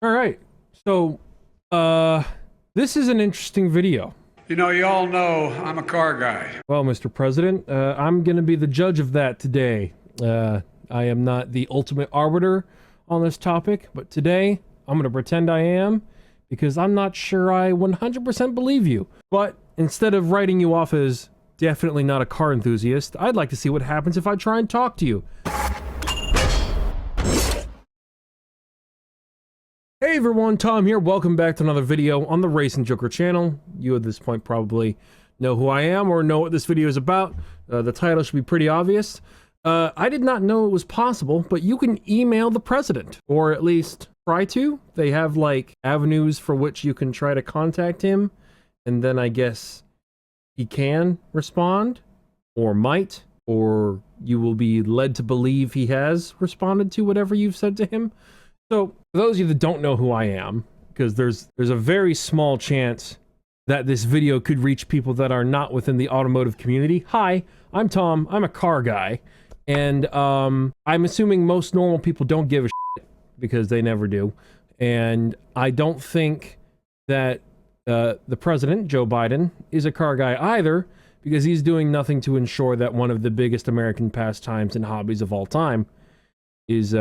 All right. So, this is an interesting video. You know, you all know I'm a car guy. Well, Mr. President, I'm going to be the judge of that today. I am not the ultimate arbiter on this topic, but today I'm going to pretend I am because I'm not sure I 100% believe you. But instead of writing you off as definitely not a car enthusiast, I'd like to see what happens if I try and talk to you. Hey everyone, Tom here. Welcome back to another video on the Racing Joker channel. You at this point probably know who I am or know what this video is about. The title should be pretty obvious. I did not know it was possible, but you can email the president, or at least try to. They have like avenues for which you can try to contact him, and then I guess he can respond, or might, or you will be led to believe he has responded to whatever you've said to him. So, for those of you that don't know who I am, because there's a very small chance that this video could reach people that are not within the automotive community. Hi, I'm Tom. I'm a car guy. And I'm assuming most normal people don't give a shit, because they never do. And I don't think that the president, Joe Biden, is a car guy either, because he's doing nothing to ensure that one of the biggest American pastimes and hobbies of all time is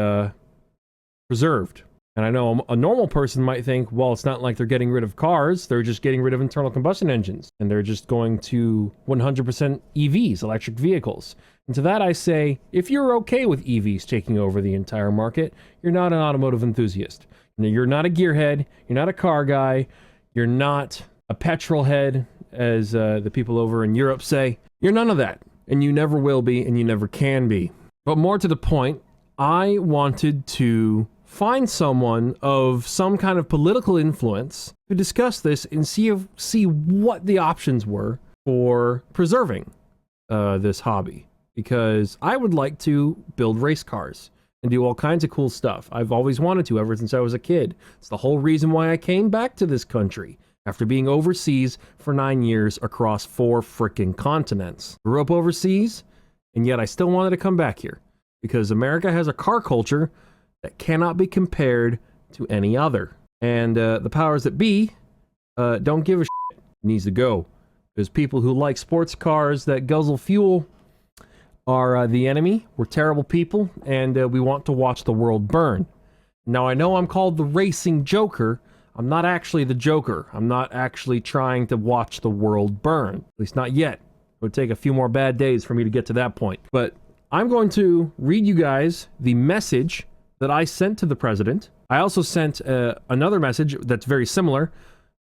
preserved. And I know a normal person might think, well, it's not like they're getting rid of cars, they're just getting rid of internal combustion engines, and they're just going to 100% EVs, electric vehicles. And to that I say, if you're okay with EVs taking over the entire market, you're not an automotive enthusiast. You're not a gearhead, you're not a car guy, you're not a petrol head, as the people over in Europe say. You're none of that, and you never will be, and you never can be. But more to the point, I wanted to find someone of some kind of political influence to discuss this and see what the options were for preserving this hobby. Because I would like to build race cars and do all kinds of cool stuff. I've always wanted to ever since I was a kid. It's the whole reason why I came back to this country after being overseas for 9 years across 4 frickin' continents. Grew up overseas, and yet I still wanted to come back here. Because America has a car culture that cannot be compared to any other. And the powers that be don't give a shit. It needs to go. Because people who like sports cars that guzzle fuel are the enemy. We're terrible people, and we want to watch the world burn. Now, I know I'm called the Racing Joker. I'm not actually the Joker. I'm not actually trying to watch the world burn. At least not yet. It would take a few more bad days for me to get to that point. But I'm going to read you guys the message that I sent to the president. I also sent another message that's very similar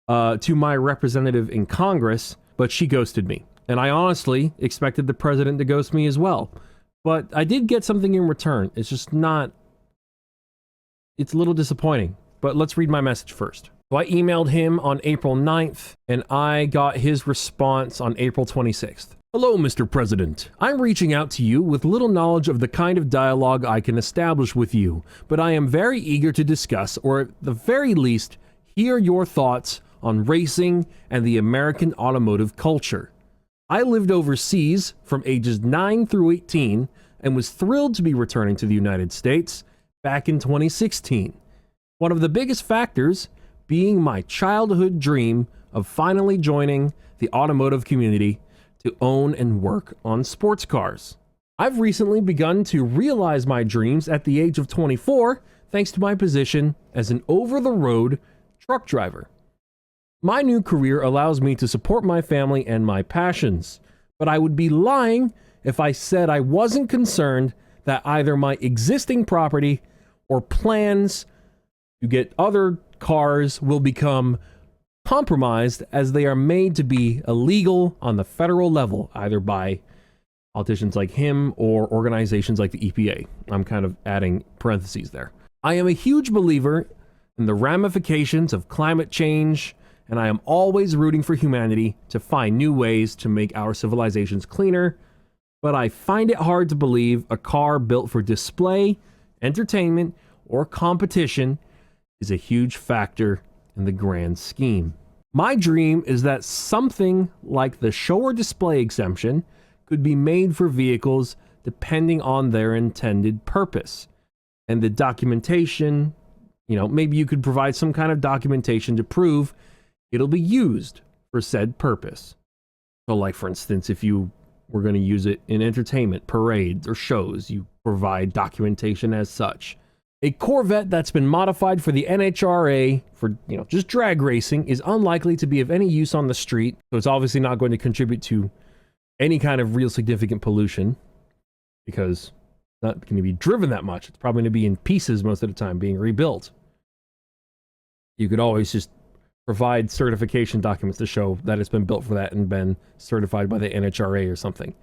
to my representative in Congress, but she ghosted me. And I honestly expected the president to ghost me as well. But I did get something in return. It's just not... It's a little disappointing. But let's read my message first. So I emailed him on April 9th, and I got his response on April 26th. Hello, Mr. President. I'm reaching out to you with little knowledge of the kind of dialogue I can establish with you, but I am very eager to discuss, or at the very least, hear your thoughts on racing and the American automotive culture. I lived overseas from ages 9 through 18 and was thrilled to be returning to the United States back in 2016. One of the biggest factors being my childhood dream of finally joining the automotive community to own and work on sports cars. I've recently begun to realize my dreams at the age of 24 thanks to my position as an over-the-road truck driver. My new career allows me to support my family and my passions, but I would be lying if I said I wasn't concerned that either my existing property or plans to get other cars will become compromised as they are made to be illegal on the federal level, either by politicians like him or organizations like the EPA. I'm kind of adding parentheses there. I am a huge believer in the ramifications of climate change, and I am always rooting for humanity to find new ways to make our civilizations cleaner, but I find it hard to believe a car built for display, entertainment, or competition is a huge factor in the grand scheme. My dream is that something like the show or display exemption could be made for vehicles depending on their intended purpose, and the documentation You know, maybe you could provide some kind of documentation to prove it'll be used for said purpose. So like, for instance, if you were going to use it in entertainment, parades, or shows, you provide documentation as such. A Corvette that's been modified for the NHRA for, you know, just drag racing is unlikely to be of any use on the street, so it's obviously not going to contribute to any kind of real significant pollution because it's not going to be driven that much. It's probably going to be in pieces most of the time, being rebuilt. You could always just provide certification documents to show that it's been built for that and been certified by the NHRA or something.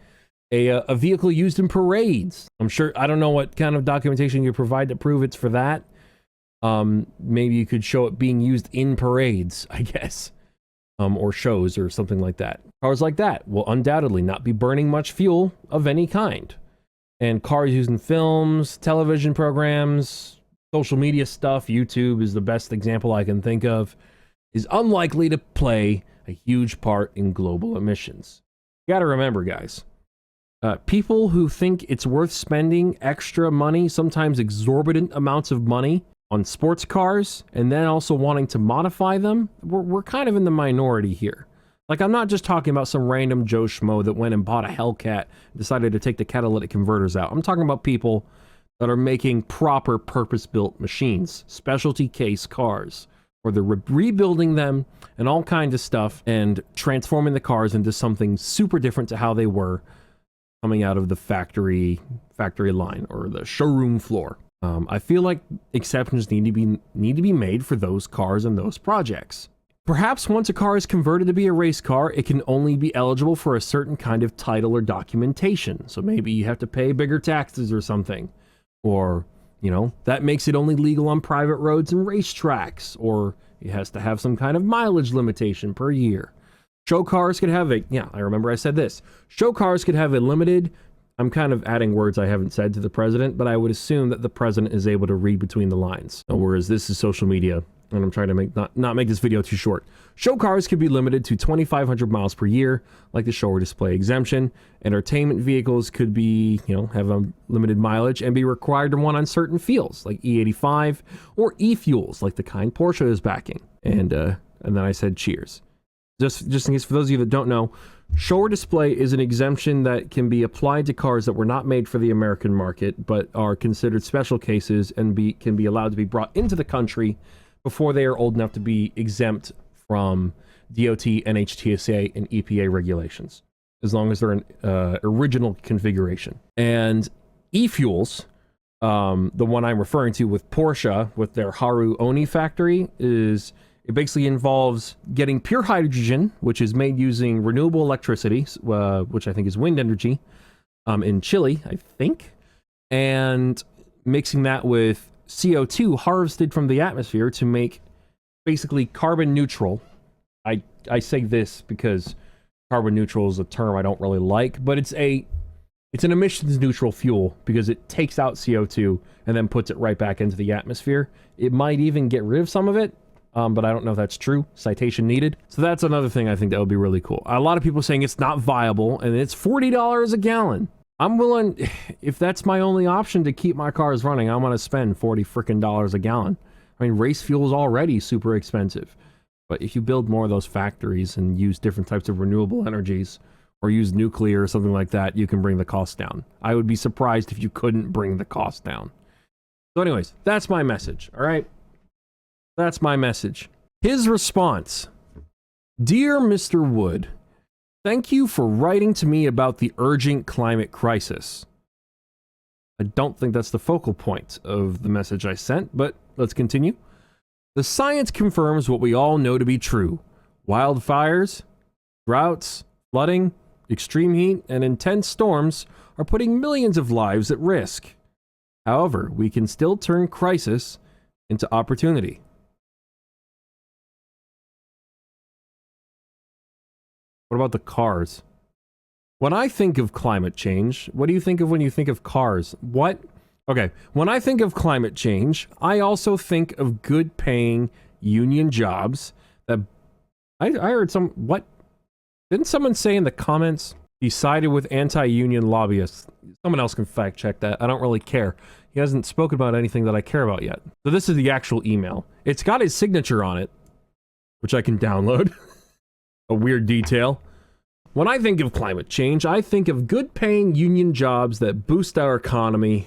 A vehicle used in parades. I'm sure, I don't know what kind of documentation you provide to prove it's for that. Maybe you could show it being used in parades, I guess. Or shows or something like that. Cars like that will undoubtedly not be burning much fuel of any kind. And cars used in films, television programs, social media stuff, YouTube is the best example I can think of, is unlikely to play a huge part in global emissions. You gotta remember, guys, people who think it's worth spending extra money, sometimes exorbitant amounts of money, on sports cars, and then also wanting to modify them, we're kind of in the minority here. Like, I'm not just talking about some random Joe Schmo that went and bought a Hellcat and decided to take the catalytic converters out. I'm talking about people that are making proper purpose-built machines, specialty case cars, or they're rebuilding them and all kinds of stuff and transforming the cars into something super different to how they were coming out of the factory line or the showroom floor. I feel like exceptions need to be made for those cars and those projects. Perhaps once a car is converted to be a race car, it can only be eligible for a certain kind of title or documentation. So maybe you have to pay bigger taxes or something. Or, you know, that makes it only legal on private roads and racetracks. Or it has to have some kind of mileage limitation per year. Show cars could have I remember I said this. Show cars could have a limited, I'm kind of adding words I haven't said to the president, but I would assume that the president is able to read between the lines. Whereas this is social media, and I'm trying to not make this video too short. Show cars could be limited to 2,500 miles per year, like the show or display exemption. Entertainment vehicles could be, you know, have a limited mileage and be required to run on certain fuels, like E85, or e-fuels, like the kind Porsche is backing. And then I said cheers. Just in case, for those of you that don't know, show or display is an exemption that can be applied to cars that were not made for the American market, but are considered special cases and can be allowed to be brought into the country before they are old enough to be exempt from DOT, NHTSA, and EPA regulations, as long as they're in original configuration. And e-fuels, the one I'm referring to with Porsche, with their Haru Oni factory, it basically involves getting pure hydrogen, which is made using renewable electricity, which I think is wind energy, in Chile, I think, and mixing that with CO2 harvested from the atmosphere to make basically carbon neutral. I say this because carbon neutral is a term I don't really like, but it's an emissions neutral fuel because it takes out CO2 and then puts it right back into the atmosphere. It might even get rid of some of it, but I don't know if that's true. Citation needed. So that's another thing I think that would be really cool. A lot of people saying it's not viable and it's $40 a gallon. I'm willing, if that's my only option to keep my cars running, I'm going to spend $40 a gallon. I mean, race fuel is already super expensive. But if you build more of those factories and use different types of renewable energies or use nuclear or something like that, you can bring the cost down. I would be surprised if you couldn't bring the cost down. So anyways, that's my message, all right? That's my message. His response: Dear Mr. Wood, thank you for writing to me about the urgent climate crisis. I don't think that's the focal point of the message I sent, but let's continue. The science confirms what we all know to be true. Wildfires, droughts, flooding, extreme heat, and intense storms are putting millions of lives at risk. However, we can still turn crisis into opportunity. What about the cars? When I think of climate change, what do you think of when you think of cars? What? Okay, when I think of climate change, I also think of good paying union jobs that I heard what? Didn't someone say in the comments, He sided with anti-union lobbyists. Someone else can fact check that. I don't really care. He hasn't spoken about anything that I care about yet. So this is the actual email. It's got his signature on it, which I can download. A weird detail. When I think of climate change, I think of good-paying union jobs that boost our economy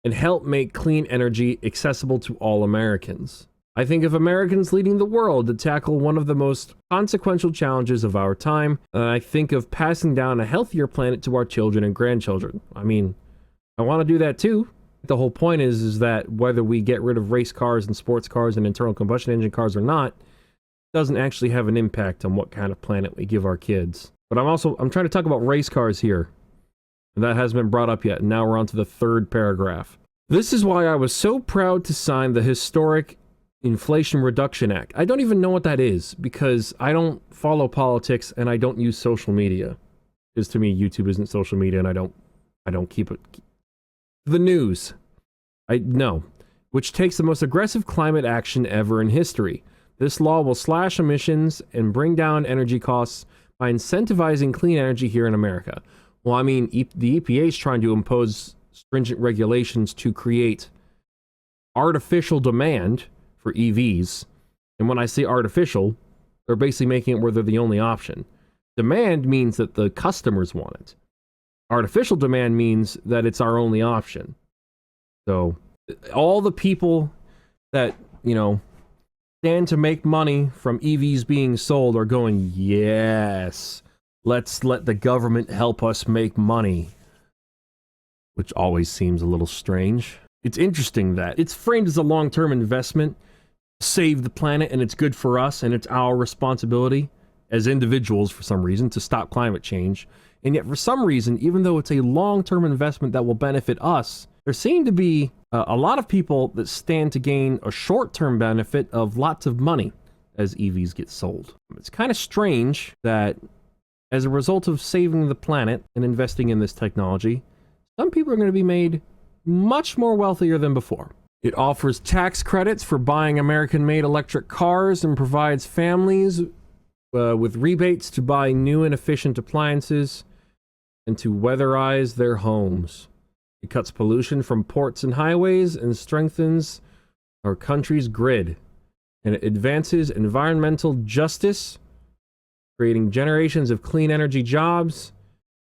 and help make clean energy accessible to all Americans. I think of Americans leading the world to tackle one of the most consequential challenges of our time, and I think of passing down a healthier planet to our children and grandchildren. I mean, I want to do that too. The whole point is that whether we get rid of race cars and sports cars and internal combustion engine cars or not, doesn't actually have an impact on what kind of planet we give our kids. But I'm trying to talk about race cars here. And that hasn't been brought up yet, and now we're on to the third paragraph. This is why I was so proud to sign the historic Inflation Reduction Act. I don't even know what that is, because I don't follow politics and I don't use social media. Because to me, YouTube isn't social media, and I don't keep it. The news. Which takes the most aggressive climate action ever in history. This law will slash emissions and bring down energy costs by incentivizing clean energy here in America. Well, I mean, the EPA is trying to impose stringent regulations to create artificial demand for EVs. And when I say artificial, they're basically making it where they're the only option. Demand means that the customers want it. Artificial demand means that it's our only option. So all the people that, stand to make money from EVs being sold are going, yes, let's let the government help us make money. Which always seems a little strange. It's interesting that it's framed as a long-term investment, save the planet, and it's good for us, and it's our responsibility as individuals, for some reason, to stop climate change. And yet, for some reason, even though it's a long-term investment that will benefit us, there seem to be a lot of people that stand to gain a short-term benefit of lots of money as EVs get sold. It's kind of strange that as a result of saving the planet and investing in this technology, some people are going to be made much more wealthier than before. It offers tax credits for buying American-made electric cars and provides families with rebates to buy new and efficient appliances and to weatherize their homes. It cuts pollution from ports and highways and strengthens our country's grid. And it advances environmental justice, creating generations of clean energy jobs,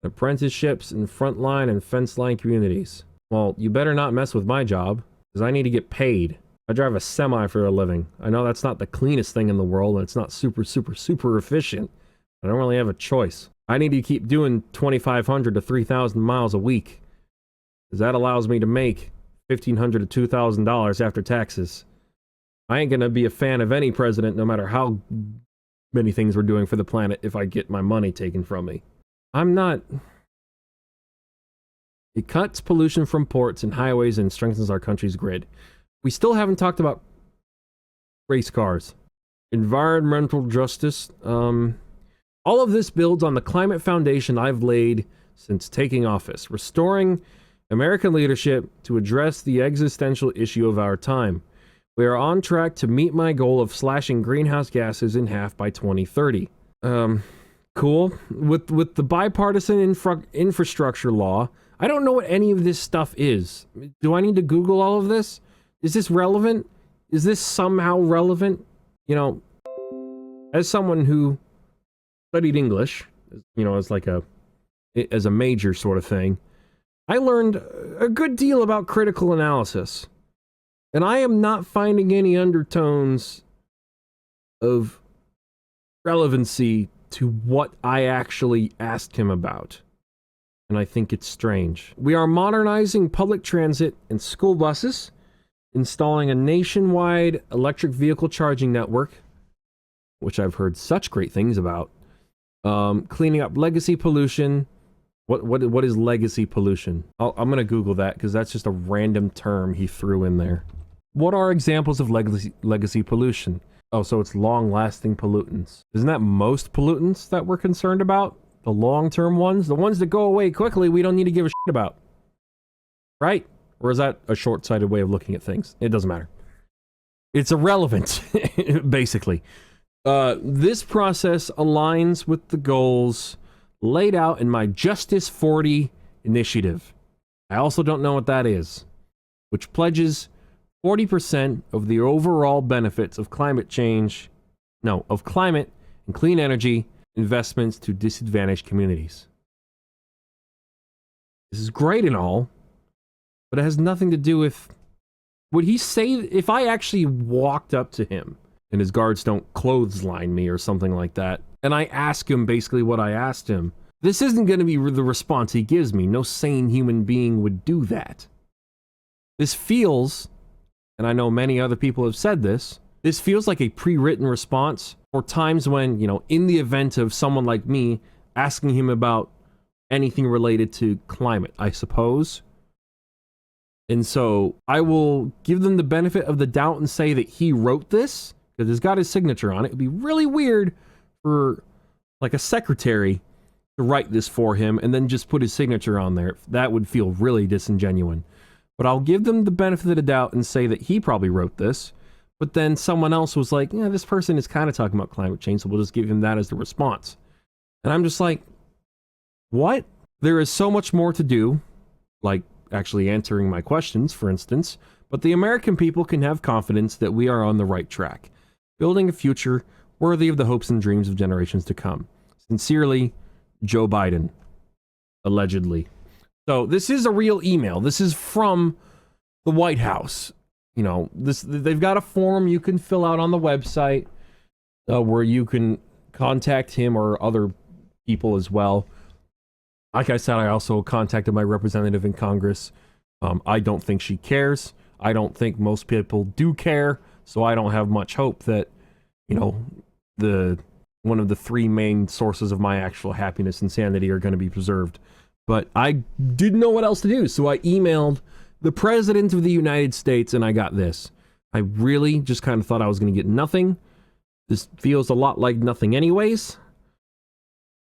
apprenticeships in frontline and fence-line communities. Well, you better not mess with my job, because I need to get paid. I drive a semi for a living. I know that's not the cleanest thing in the world, and it's not super efficient. I don't really have a choice. I need to keep doing 2,500 to 3,000 miles a week, because that allows me to make $1,500 to $2,000 after taxes. I ain't gonna be a fan of any president, no matter how many things we're doing for the planet, if I get my money taken from me. I'm not... It cuts pollution from ports and highways and strengthens our country's grid. We still haven't talked about race cars. Environmental justice. All of this builds on the climate foundation I've laid since taking office, restoring American leadership to address the existential issue of our time. We are on track to meet my goal of slashing greenhouse gases in half by 2030. Cool. With the bipartisan infrastructure law, I don't know what any of this stuff is. Do I need to Google all of this? Is this relevant? Is this somehow relevant? As someone who studied English, as a major sort of thing, I learned a good deal about critical analysis. And I am not finding any undertones of relevancy to what I actually asked him about. And I think it's strange. We are modernizing public transit and school buses, installing a nationwide electric vehicle charging network, which I've heard such great things about, cleaning up legacy pollution. What is legacy pollution? I'm gonna Google that, because that's just a random term he threw in there. What are examples of legacy pollution? Oh, so it's long-lasting pollutants. Isn't that most pollutants that we're concerned about? The long-term ones? The ones that go away quickly, we don't need to give a shit about. Right? Or is that a short-sighted way of looking at things? It doesn't matter. It's irrelevant, basically. This process aligns with the goals laid out in my Justice 40 initiative. I also don't know what that is, which pledges 40% of the overall benefits of climate change, of climate and clean energy investments to disadvantaged communities. This is great and all, but it has nothing to do with... Would he say, if I actually walked up to him and his guards don't clothesline me or something like that, and I ask him basically what I asked him, this isn't going to be the response he gives me. No sane human being would do that. This feels, and I know many other people have said this, this feels like a pre-written response for times when, in the event of someone like me asking him about anything related to climate, I suppose. And so I will give them the benefit of the doubt and say that he wrote this, because it's got his signature on it. It'd be really weird for like a secretary to write this for him and then just put his signature on there. That would feel really disingenuous. But I'll give them the benefit of the doubt and say that he probably wrote this. But then someone else was like, yeah, this person is kind of talking about climate change, so we'll just give him that as the response. And I'm just like, what? There is so much more to do, like actually answering my questions, for instance, but the American people can have confidence that we are on the right track, building a future worthy of the hopes and dreams of generations to come. Sincerely, Joe Biden, allegedly. So this is a real email. This is from the White House. They've got a form you can fill out on the website where you can contact him or other people as well. Like I said, I also contacted my representative in Congress. I don't think she cares. I don't think most people do care. So I don't have much hope that, one of the three main sources of my actual happiness and sanity are going to be preserved. But I didn't know what else to do. So I emailed the President of the United States and I got this. I really just kind of thought I was going to get nothing. This feels a lot like nothing anyways.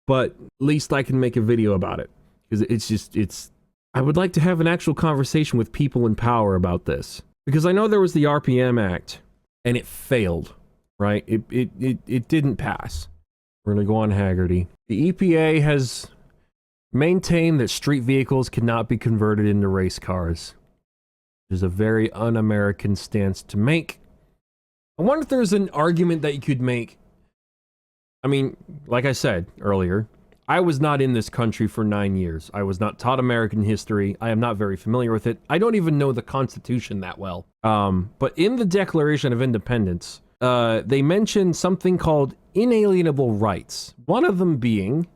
But at least I can make a video about it. Because I would like to have an actual conversation with people in power about this. Because I know there was the RPM Act, and it failed, right? It didn't pass. We're going to go on Haggerty. The EPA has maintained that street vehicles cannot be converted into race cars. Which is a very un-American stance to make. I wonder if there's an argument that you could make. I mean, like I said earlier, I was not in this country for 9 years. I was not taught American history. I am not very familiar with it. I don't even know the Constitution that well. But in the Declaration of Independence, they mention something called inalienable rights. One of them being,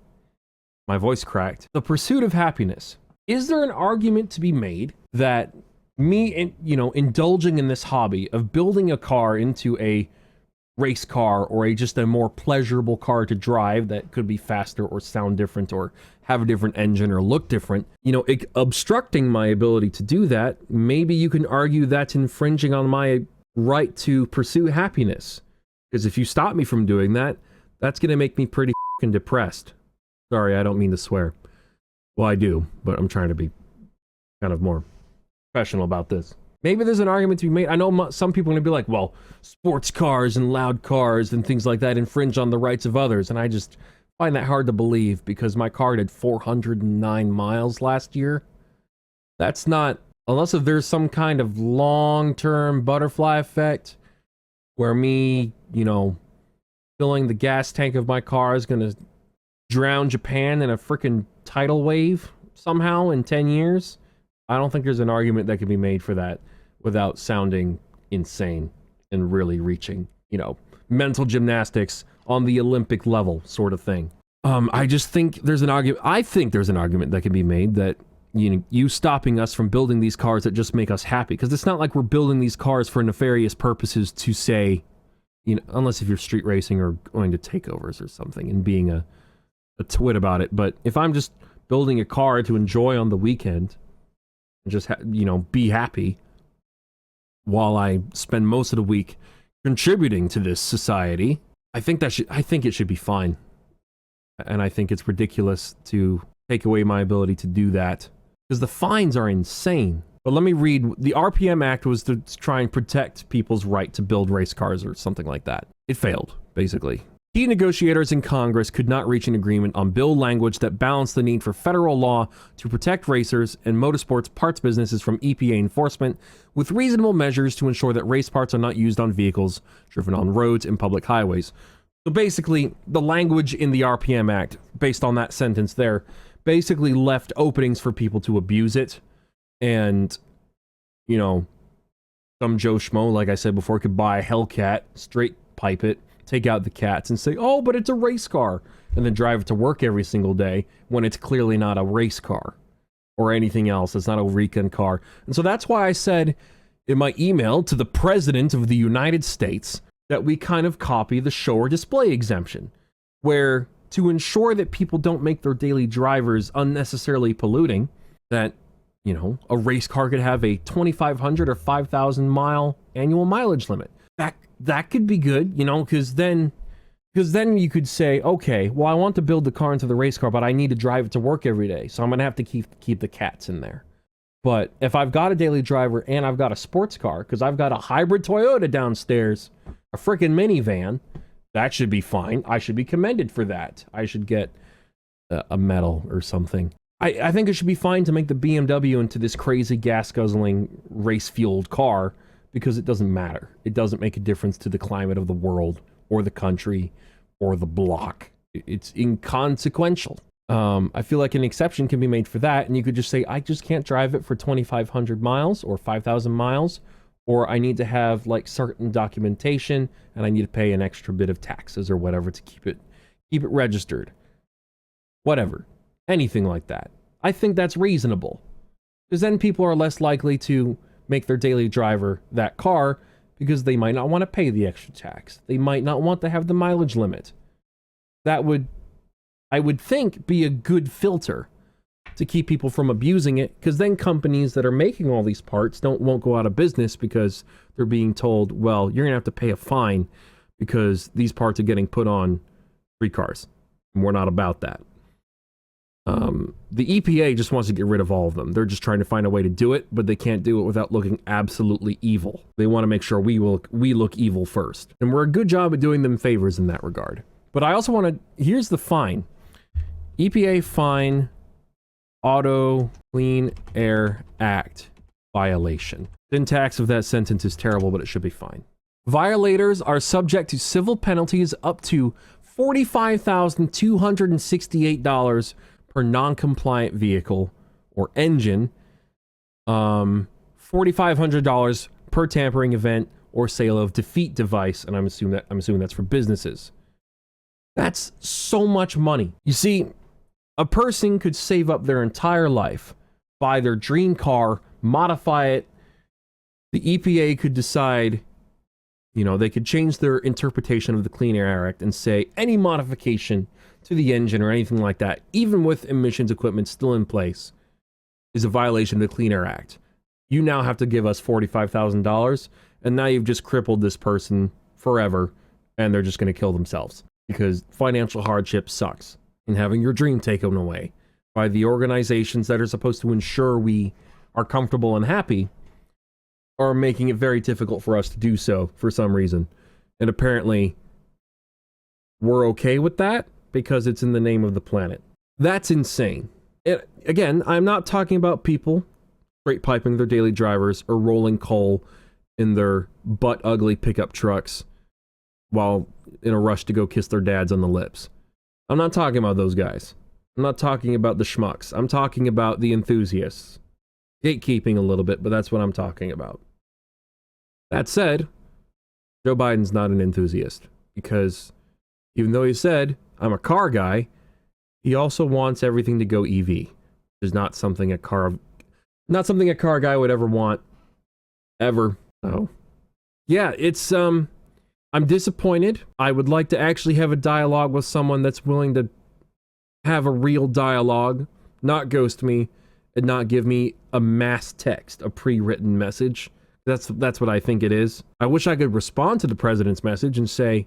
my voice cracked, the pursuit of happiness. Is there an argument to be made that me, indulging in this hobby of building a car into a race car or just a more pleasurable car to drive that could be faster or sound different or have a different engine or look different, obstructing my ability to do that, maybe you can argue that's infringing on my right to pursue happiness. Because if you stop me from doing that, that's going to make me pretty fucking depressed. Sorry, I don't mean to swear. Well, I do, but I'm trying to be kind of more professional about this. Maybe there's an argument to be made. I know some people are going to be like, well, sports cars and loud cars and things like that infringe on the rights of others. And I just find that hard to believe because my car did 409 miles last year. That's not, unless if there's some kind of long-term butterfly effect where me, filling the gas tank of my car is going to drown Japan in a freaking tidal wave somehow in 10 years. I don't think there's an argument that can be made for that without sounding insane and really reaching, mental gymnastics on the Olympic level sort of thing. I just think there's an argument. I think there's an argument that can be made that, you stopping us from building these cars that just make us happy. Because it's not like we're building these cars for nefarious purposes to say, unless if you're street racing or going to takeovers or something and being a twit about it. But if I'm just building a car to enjoy on the weekend, just be happy while I spend most of the week contributing to this society, I think it should be fine. And I think it's ridiculous to take away my ability to do that because the fines are insane. But let me read. The RPM Act was to try and protect people's right to build race cars or something like that. It failed, basically. Key negotiators in Congress could not reach an agreement on bill language that balanced the need for federal law to protect racers and motorsports parts businesses from EPA enforcement with reasonable measures to ensure that race parts are not used on vehicles driven on roads and public highways. So basically, the language in the RPM Act, based on that sentence there, basically left openings for people to abuse it. And, you know, some Joe Schmo, like I said before, could buy a Hellcat, straight pipe it, take out the cats and say, oh, but it's a race car, and then drive it to work every single day when it's clearly not a race car or anything else. It's not a recon car. And so that's why I said in my email to the President of the United States that we kind of copy the show or display exemption, where to ensure that people don't make their daily drivers unnecessarily polluting, that, you know, a race car could have a 2,500 or 5,000 mile annual mileage limit. That could be good, you know, because then you could say, okay, well, I want to build the car into the race car, but I need to drive it to work every day, so I'm going to have to keep the cats in there. But if I've got a daily driver and I've got a sports car, because I've got a hybrid Toyota downstairs, a freaking minivan, that should be fine. I should be commended for that. I should get a medal or something. I think it should be fine to make the BMW into this crazy gas-guzzling, race-fueled car, because it doesn't matter. It doesn't make a difference to the climate of the world, or the country, or the block. It's inconsequential. I feel like an exception can be made for that, and you could just say, I just can't drive it for 2,500 miles, or 5,000 miles, or I need to have, like, certain documentation, and I need to pay an extra bit of taxes or whatever to keep it registered. Whatever. Anything like that. I think that's reasonable. Because then people are less likely to make their daily driver that car, because they might not want to pay the extra tax. They might not want to have the mileage limit. That would, I would think, be a good filter to keep people from abusing it, because then companies that are making all these parts won't go out of business because they're being told, well, you're going to have to pay a fine because these parts are getting put on free cars. And we're not about that. The EPA just wants to get rid of all of them. They're just trying to find a way to do it, but they can't do it without looking absolutely evil. They want to make sure we look evil first. And we're a good job at doing them favors in that regard. But I also want to, here's the fine. EPA fine Auto Clean Air Act violation. Syntax of that sentence is terrible, but it should be fine. Violators are subject to civil penalties up to $45,268 per non-compliant vehicle or engine, $4,500 per tampering event or sale of defeat device, and I'm assuming that's for businesses. That's so much money. You see, a person could save up their entire life, buy their dream car, modify it. The EPA could decide, you know, they could change their interpretation of the Clean Air Act and say any modification to the engine or anything like that, even with emissions equipment still in place, is a violation of the Clean Air Act. You now have to give us $45,000, and now you've just crippled this person forever, and they're just going to kill themselves. Because financial hardship sucks, and having your dream taken away by the organizations that are supposed to ensure we are comfortable and happy are making it very difficult for us to do so for some reason. And apparently, we're okay with that because it's in the name of the planet. That's insane. Again, I'm not talking about people straight piping their daily drivers or rolling coal in their butt-ugly pickup trucks while in a rush to go kiss their dads on the lips. I'm not talking about those guys. I'm not talking about the schmucks. I'm talking about the enthusiasts. Gatekeeping a little bit, but that's what I'm talking about. That said, Joe Biden's not an enthusiast, because even though he said, I'm a car guy, he also wants everything to go EV, which is not something a car guy would ever want, ever. So, yeah, it's, I'm disappointed. I would like to actually have a dialogue with someone that's willing to have a real dialogue, not ghost me, and not give me a mass text, a pre-written message. That's what I think it is. I wish I could respond to the president's message and say,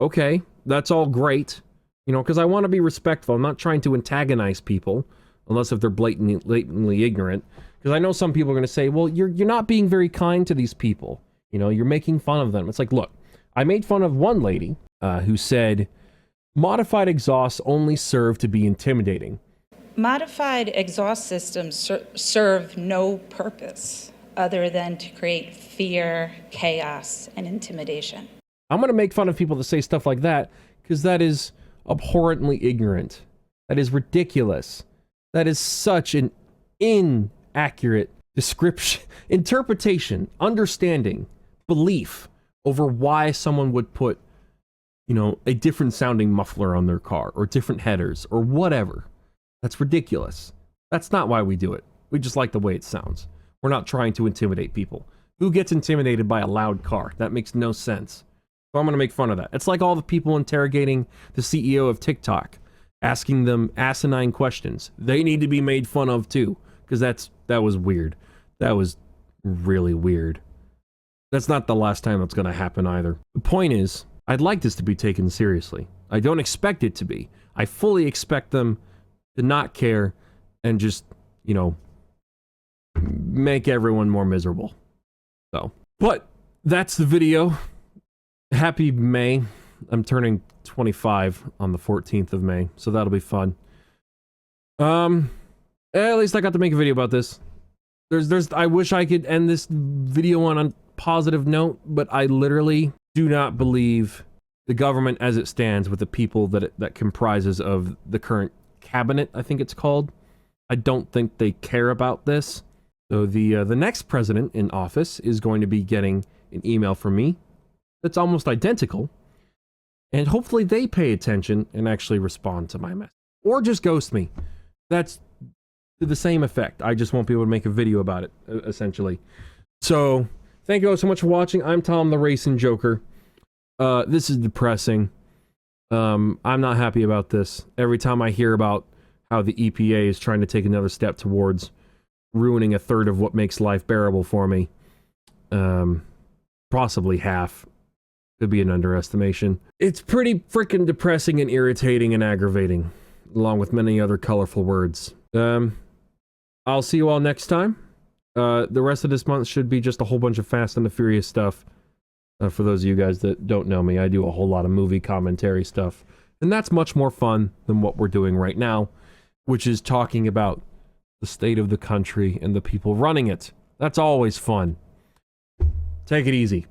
okay, that's all great, you know, because I want to be respectful. I'm not trying to antagonize people, unless if they're blatantly ignorant. Because I know some people are going to say, well, you're not being very kind to these people. You know, you're making fun of them. It's like, look, I made fun of one lady who said, modified exhausts only serve to be intimidating. Modified exhaust systems serve no purpose other than to create fear, chaos, and intimidation. I'm going to make fun of people that say stuff like that because that is abhorrently ignorant. That is ridiculous. That is such an inaccurate description, interpretation, understanding, belief over why someone would put, you know, a different sounding muffler on their car or different headers or whatever. That's ridiculous. That's not why we do it. We just like the way it sounds. We're not trying to intimidate people. Who gets intimidated by a loud car? That makes no sense. So I'm going to make fun of that. It's like all the people interrogating the CEO of TikTok, asking them asinine questions. They need to be made fun of too, because that was weird. That was really weird. That's not the last time that's going to happen either. The point is, I'd like this to be taken seriously. I don't expect it to be. I fully expect them to not care and just, you know, make everyone more miserable. So, but that's the video. Happy May. I'm turning 25 on the 14th of May, so that'll be fun. At least I got to make a video about this. I wish I could end this video on a positive note, but I literally do not believe the government as it stands with the people that comprises of the current cabinet, I think it's called. I don't think they care about this. So the next president in office is going to be getting an email from me that's almost identical, and hopefully they pay attention and actually respond to my message. Or just ghost me. That's to the same effect. I just won't be able to make a video about it, essentially. So, thank you all so much for watching. I'm Tom the Racing Joker. This is depressing. I'm not happy about this. Every time I hear about how the EPA is trying to take another step towards ruining a third of what makes life bearable for me, possibly half, could be an underestimation. It's pretty freaking depressing and irritating and aggravating, along with many other colorful words. I'll see you all next time. The rest of this month should be just a whole bunch of Fast and the Furious stuff. For those of you guys that don't know me, I do a whole lot of movie commentary stuff. And that's much more fun than what we're doing right now, which is talking about the state of the country and the people running it. That's always fun. Take it easy.